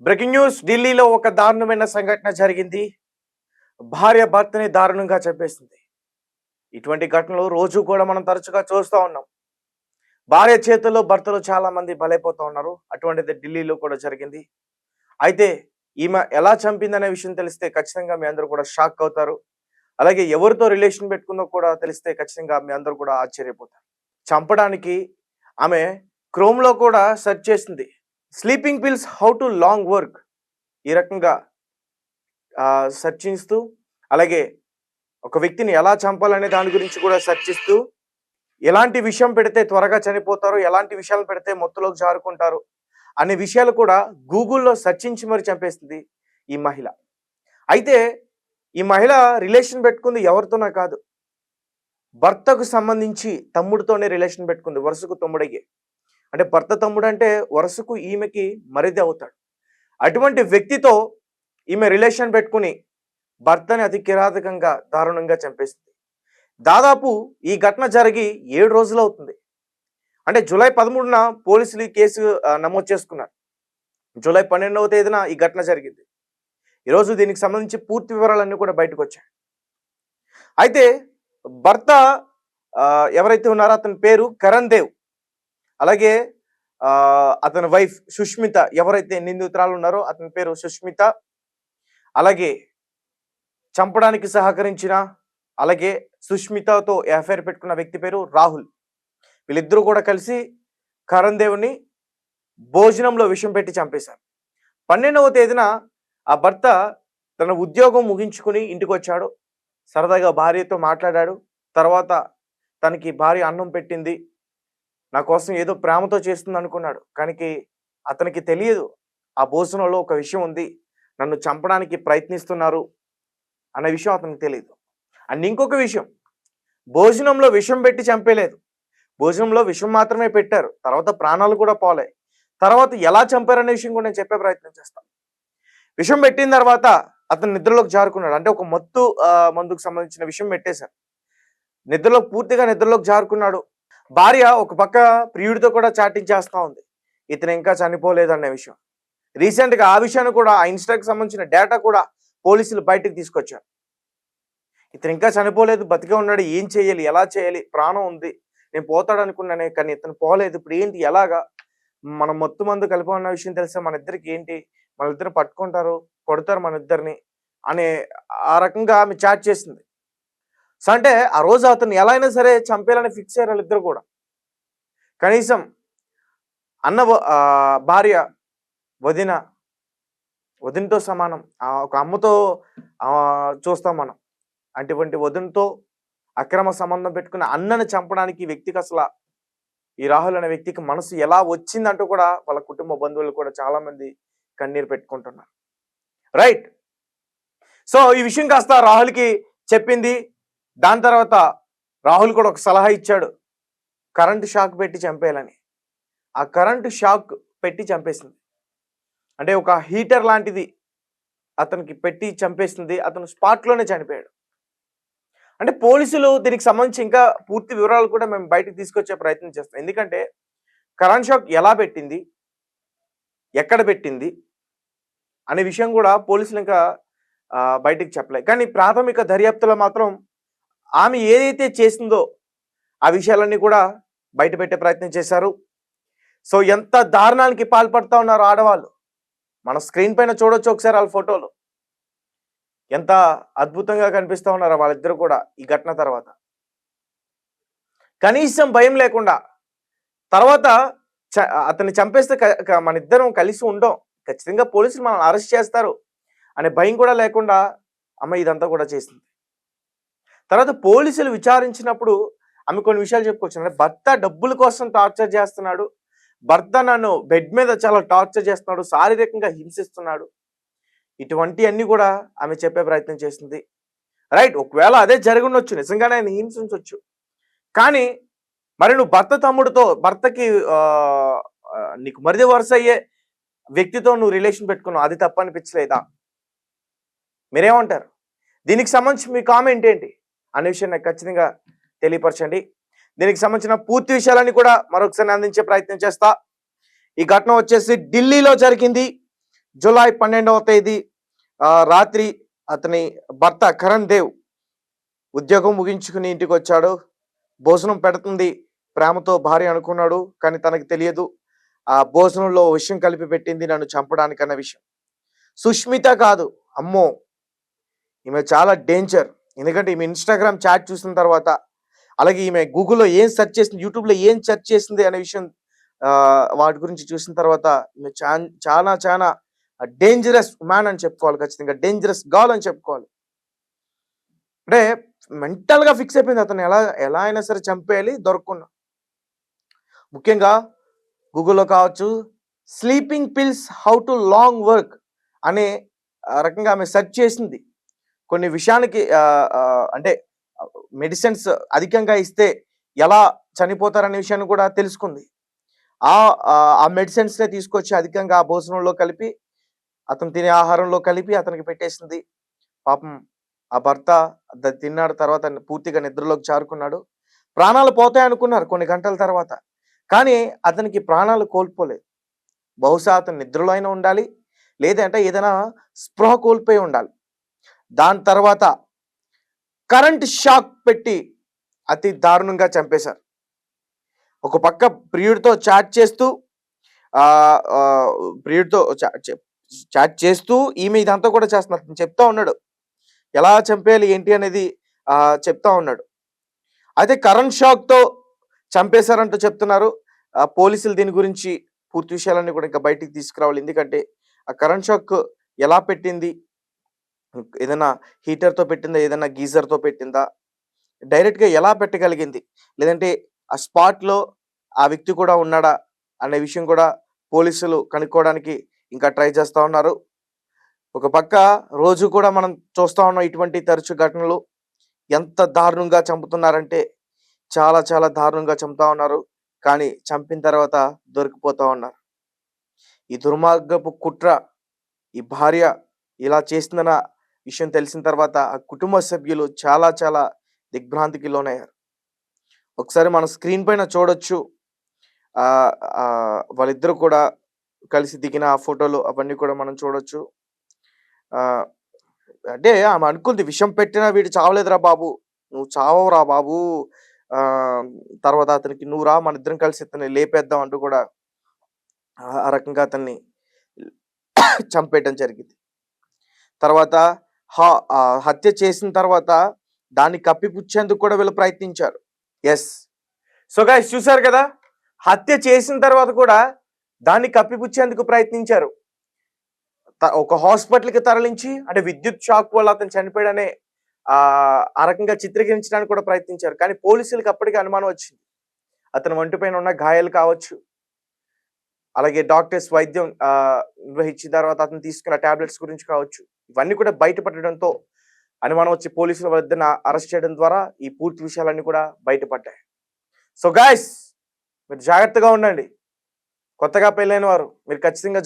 Breaking news. ఢిల్లీలో ఒక దారుణమైన సంఘటన జరిగింది. భార్య భర్తని దారుణంగా చంపేసింది. ఇటువంటి ఘటనలు రోజు కూడా మనం తరచుగా చూస్తూ ఉన్నాం. భార్య చేతుల్లో భర్తలు చాలా మంది బలైపోతూ ఉన్నారు. అటువంటిది ఢిల్లీలో కూడా జరిగింది. అయితే ఈమె ఎలా చంపిందనే విషయం తెలిస్తే ఖచ్చితంగా మీ అందరూ కూడా షాక్ అవుతారు. అలాగే ఎవరితో రిలేషన్ పెట్టుకుందో కూడా తెలిస్తే ఖచ్చితంగా మీ అందరూ కూడా ఆశ్చర్యపోతారు. చంపడానికి ఆమె క్రోమ్లో కూడా సెర్చ్ చేసింది. Sleeping pills how to long work, ఈ రకంగా చర్చిస్తూ, అలాగే ఒక వ్యక్తిని ఎలా చంపాలనే దాని గురించి కూడా చర్చిస్తూ, ఎలాంటి విషయం పెడితే త్వరగా చనిపోతారు, ఎలాంటి విషయాలు పెడితే మొత్తులోకి జారుకుంటారు అనే విషయాలు కూడా గూగుల్లో చర్చించి మరి చంపేస్తుంది ఈ మహిళ. అయితే ఈ మహిళ రిలేషన్ పెట్టుకుంది ఎవరితోనా కాదు, భర్తకు సంబంధించి తమ్ముడితోనే రిలేషన్ పెట్టుకుంది. వరుసకు తమ్ముడయ్యే, అంటే భర్త తమ్ముడు అంటే వరుసకు ఈమెకి మరిది అవుతాడు. అటువంటి వ్యక్తితో ఈమె రిలేషన్ పెట్టుకుని భర్తని అతి కిరాతకంగా దారుణంగా చంపేసింది. దాదాపు ఈ ఘటన జరిగి 7 రోజులు అవుతుంది. అంటే జూలై 13న పోలీసులు ఈ కేసు నమోదు చేసుకున్నారు. జూలై 12వ తేదీన ఈ ఘటన జరిగింది. ఈరోజు దీనికి సంబంధించి పూర్తి వివరాలన్నీ కూడా బయటకు వచ్చాయి. అయితే భర్త ఎవరైతే ఉన్నారో అతని పేరు కరణ్ దేవ్, అలాగే అతని వైఫ్ సుష్మిత, ఎవరైతే నిందితురాలు ఉన్నారో అతని పేరు సుష్మిత, అలాగే చంపడానికి సహకరించిన, అలాగే సుష్మితతో ఎఫ్ఐఆర్ పెట్టుకున్న వ్యక్తి పేరు రాహుల్. వీళ్ళిద్దరూ కూడా కలిసి కరణ్ దేవ్ని భోజనంలో విషం పెట్టి చంపేశారు. 12వ తేదీన ఆ భర్త తన ఉద్యోగం ముగించుకుని ఇంటికి వచ్చాడు. సరదాగా భార్యతో మాట్లాడాడు. తర్వాత తనకి భార్య అన్నం పెట్టింది, నా కోసం ఏదో ప్రేమతో చేస్తుంది అనుకున్నాడు. కానీ అతనికి తెలియదు ఆ భోజనంలో ఒక విషయం ఉంది, నన్ను చంపడానికి ప్రయత్నిస్తున్నారు అనే విషయం అతనికి తెలియదు. అండ్ ఇంకొక విషయం, భోజనంలో విషం పెట్టి చంపేలేదు, భోజనంలో విషం మాత్రమే పెట్టారు. తర్వాత ప్రాణాలు కూడా పోలే. తర్వాత ఎలా చంపారనే విషయం కూడా నేను చెప్పే ప్రయత్నం చేస్తాను. విషం పెట్టిన తర్వాత అతను నిద్రలోకి జారుకున్నాడు. అంటే ఒక మత్తు మందుకు సంబంధించిన విషయం పెట్టేశారు. పూర్తిగా నిద్రలోకి జారుకున్నాడు. భార్య ఒక పక్క ప్రియుడితో కూడా చాటింగ్ చేస్తూ ఉంది, ఇతను ఇంకా చనిపోలేదు అనే విషయం. రీసెంట్గా ఆ విషయాన్ని కూడా, ఆ ఇన్స్టాకి సంబంధించిన డేటా కూడా పోలీసులు బయటకు తీసుకొచ్చారు. ఇతను ఇంకా చనిపోలేదు, బతికే ఉన్నాడు, ఏం చేయాలి, ఎలా చేయాలి, ప్రాణం ఉంది, నేను పోతాడు అనుకున్నానే కానీ ఇతను పోలేదు, ఇప్పుడు ఏంటి, ఎలాగా, మనం మొత్తం మందు కలిపి ఉన్న విషయం తెలిసే మన ఇద్దరికి ఏంటి, మన ఇద్దరు పట్టుకుంటారు, కొడతారు మన ఇద్దరిని అనే ఆ రకంగా ఆమె చాట్ చేసింది. సో అంటే ఆ రోజు అతను ఎలా అయినా సరే చంపేయాలని ఫిక్స్ అయ్యారు వాళ్ళిద్దరు కూడా. కనీసం భార్య వదినతో సమానం, ఒక అమ్మతో చూస్తాం మనం. అటువంటి వదినతో అక్రమ సంబంధం పెట్టుకున్న అన్నని చంపడానికి ఈ వ్యక్తికి, అసలు ఈ రాహుల్ అనే వ్యక్తికి మనసు ఎలా వచ్చిందంటూ కూడా వాళ్ళ కుటుంబ బంధువులు కూడా చాలా మంది కన్నీరు పెట్టుకుంటున్నారు. రైట్. సో ఈ విషయం కాస్త రాహుల్కి చెప్పింది. దాని తర్వాత రాహుల్ కూడా ఒక సలహా ఇచ్చాడు, కరెంటు షాక్ పెట్టి చంపేయాలని. ఆ కరెంటు షాక్ పెట్టి చంపేసింది. అంటే ఒక హీటర్ లాంటిది అతనికి పెట్టి చంపేసింది. అతను స్పాట్లోనే చనిపోయాడు. అంటే పోలీసులు దీనికి సంబంధించి ఇంకా పూర్తి వివరాలు కూడా మేము బయటకు తీసుకొచ్చే ప్రయత్నం చేస్తాం. ఎందుకంటే కరెంట్ షాక్ ఎలా పెట్టింది, ఎక్కడ పెట్టింది అనే విషయం కూడా పోలీసులు ఇంకా బయటికి చెప్పలేదు. కానీ ప్రాథమిక దర్యాప్తులో మాత్రం ఆమె ఏదైతే చేసిందో ఆ విషయాలన్నీ కూడా బయట పెట్టే ప్రయత్నం చేశారు. సో ఎంత దారుణానికి పాల్పడుతూ ఉన్నారు ఆడవాళ్ళు, మన స్క్రీన్ పైన చూడొచ్చు ఒకసారి వాళ్ళ ఫోటోలు. ఎంత అద్భుతంగా కనిపిస్తూ ఉన్నారో వాళ్ళిద్దరు కూడా ఈ ఘటన తర్వాత. కనీసం భయం లేకుండా, తర్వాత అతన్ని చంపేస్తే మన ఇద్దరం కలిసి ఉండం, ఖచ్చితంగా పోలీసులు మనం అరెస్ట్ చేస్తారు అనే భయం కూడా లేకుండా అమ్మ ఇదంతా కూడా చేసింది. తర్వాత పోలీసులు విచారించినప్పుడు ఆమె కొన్ని విషయాలు చెప్పుకోవచ్చు. అంటే భర్త డబ్బుల కోసం టార్చర్ చేస్తున్నాడు, భర్త నన్ను బెడ్ మీద చాలా టార్చర్ చేస్తున్నాడు, శారీరకంగా హింసిస్తున్నాడు, ఇటువంటి అన్ని కూడా ఆమె చెప్పే ప్రయత్నం చేసింది. రైట్. ఒకవేళ అదే జరిగి ఉండొచ్చు, నిజంగానే ఆయన హింసించవచ్చు. కానీ మరి నువ్వు భర్తకి నీకు మరిది వరుస అయ్యే వ్యక్తితో నువ్వు రిలేషన్ పెట్టుకున్నావు, అది తప్పు అనిపించలేదా? మీరేమంటారు? దీనికి సంబంధించి మీ కామెంట్ ఏంటి అనే విషయం నాకు ఖచ్చితంగా తెలియపరచండి. దీనికి సంబంధించిన పూర్తి విషయాలన్నీ కూడా మరొకసారి అందించే ప్రయత్నం చేస్తా. ఈ ఘటన వచ్చేసి ఢిల్లీలో జరిగింది. జూలై 12వ తేదీ రాత్రి అతని భర్త కరణ్ దేవ్ ఉద్యోగం ముగించుకుని ఇంటికి వచ్చాడు. భోజనం పెడుతుంది ప్రేమతో భార్య అనుకున్నాడు. కానీ తనకు తెలియదు ఆ భోజనంలో విషం కలిపి పెట్టింది నన్ను చంపడానికి అన్న విషయం. సుష్మిత కాదు, అమ్మో ఈమె చాలా డేంజర్. ఎందుకంటే ఈమె ఇన్స్టాగ్రామ్ చాట్ చూసిన తర్వాత, అలాగే ఈమె గూగుల్లో ఏం సెర్చ్ చేసింది, యూట్యూబ్లో ఏం సెర్చ్ చేసింది అనే విషయం వాటి గురించి చూసిన తర్వాత ఈమె చాలా చాలా డేంజరస్ మ్యాన్ అని చెప్పుకోవాలి. ఖచ్చితంగా డేంజరస్ గర్ల్ అని చెప్పుకోవాలి. అంటే మెంటల్ గా ఫిక్స్ అయిపోయింది అతను ఎలా ఎలా అయినా సరే చంపేయాలి దొరకకుండా. ముఖ్యంగా గూగుల్లో కావచ్చు, sleeping pills how to long work అనే రకంగా ఆమె సెర్చ్ చేసింది. కొన్ని విషయానికి అంటే మెడిసిన్స్ అధికంగా ఇస్తే ఎలా చనిపోతారనే విషయాన్ని కూడా తెలుసుకుంది. ఆ మెడిసిన్స్నే తీసుకొచ్చి అధికంగా ఆ భోజనంలో కలిపి, అతను తినే ఆహారంలో కలిపి అతనికి పెట్టేసింది. పాపం ఆ భర్త తిన్నాడు, తర్వాత పూర్తిగా నిద్రలోకి జారుకున్నాడు. ప్రాణాలు పోతాయి అనుకున్నారు కొన్ని గంటల తర్వాత, కానీ అతనికి ప్రాణాలు కోల్పోలేదు. బహుశా అతను నిద్రలో అయినా ఉండాలి, లేదంటే ఏదైనా స్పృహ కోల్పోయి ఉండాలి. దాని తర్వాత కరెంట్ షాక్ పెట్టి అతి దారుణంగా చంపేశారు. ఒక పక్క ప్రియుడితో చాట్ చేస్తూ ప్రియుడితో చాట్ చేస్తూ ఈమె ఇదంతా కూడా చేస్తున్నారు. చెప్తా ఉన్నాడు ఎలా చంపేయాలి ఏంటి అనేది చెప్తా ఉన్నాడు. అయితే కరెంట్ షాక్ తో చంపేశారంటూ చెప్తున్నారు పోలీసులు. దీని గురించి పూర్తి విషయాలన్నీ కూడా ఇంకా బయటికి తీసుకురావాలి. ఎందుకంటే ఆ కరెంట్ షాక్ ఎలా పెట్టింది, ఏదైనా హీటర్తో పెట్టిందా, ఏదైనా గీజర్తో పెట్టిందా, డైరెక్ట్గా ఎలా పెట్టగలిగింది, లేదంటే ఆ స్పాట్లో ఆ వ్యక్తి కూడా ఉన్నాడా అనే విషయం కూడా పోలీసులు కనుక్కోవడానికి ఇంకా ట్రై చేస్తూ ఉన్నారు. ఒక పక్క రోజు కూడా మనం చూస్తూ ఉన్నాం ఇటువంటి తరచు ఘటనలు. ఎంత దారుణంగా చంపుతున్నారంటే చాలా చాలా దారుణంగా చంపుతా ఉన్నారు. కానీ చంపిన తర్వాత దొరికిపోతా ఉన్నారు. ఈ దుర్మార్గపు కుట్ర ఈ భార్య ఇలా చేసిందన్న విషయం తెలిసిన తర్వాత ఆ కుటుంబ సభ్యులు చాలా చాలా దిగ్భ్రాంతికి లోనయ్యారు. ఒకసారి మన స్క్రీన్ పైన చూడొచ్చు, వాళ్ళిద్దరూ కూడా కలిసి దిగిన ఆ ఫోటోలు అవన్నీ కూడా మనం చూడొచ్చు. అంటే ఆమె అనుకుంది, విషం పెట్టినా వీడు చావలేదురా బాబు, నువ్వు చావవురా బాబు, తర్వాత అతనికి నువ్వు రా మన ఇద్దరం కలిసి అతన్ని లేపేద్దాం అంటూ కూడా ఆ రకంగా అతన్ని చంపేయడం జరిగింది. తర్వాత హత్య చేసిన తర్వాత దాన్ని కప్పిపుచ్చేందుకు కూడా వీళ్ళు ప్రయత్నించారు. ఎస్, సో గైస్ చూసారు కదా, హత్య చేసిన తర్వాత కూడా దాన్ని కప్పిపుచ్చేందుకు ప్రయత్నించారు. ఒక హాస్పిటల్కి తరలించి, అంటే విద్యుత్ షాక్ వల్ల అతను చనిపోయాడనే ఆ రకంగా చిత్రీకరించడానికి కూడా ప్రయత్నించారు. కానీ పోలీసులకు అప్పటికే అనుమానం వచ్చింది. అతని ఒంటిపైన ఉన్న గాయాలు కావచ్చు, అలాగే డాక్టర్స్ వైద్యం నిర్వహించిన తర్వాత అతను తీసుకున్న టాబ్లెట్స్ గురించి కావచ్చు, ఇవన్నీ కూడా బయటపడడంతో అనుమానం వచ్చి పోలీసుల వద్ద అరెస్ట్ చేయడం ద్వారా ఈ పూర్తి విషయాలన్నీ కూడా బయటపడ్డాయి. సో గైస్, మీరు జాగ్రత్తగా ఉండండి. కొత్తగా పెళ్ళైన వారు మీరు ఖచ్చితంగా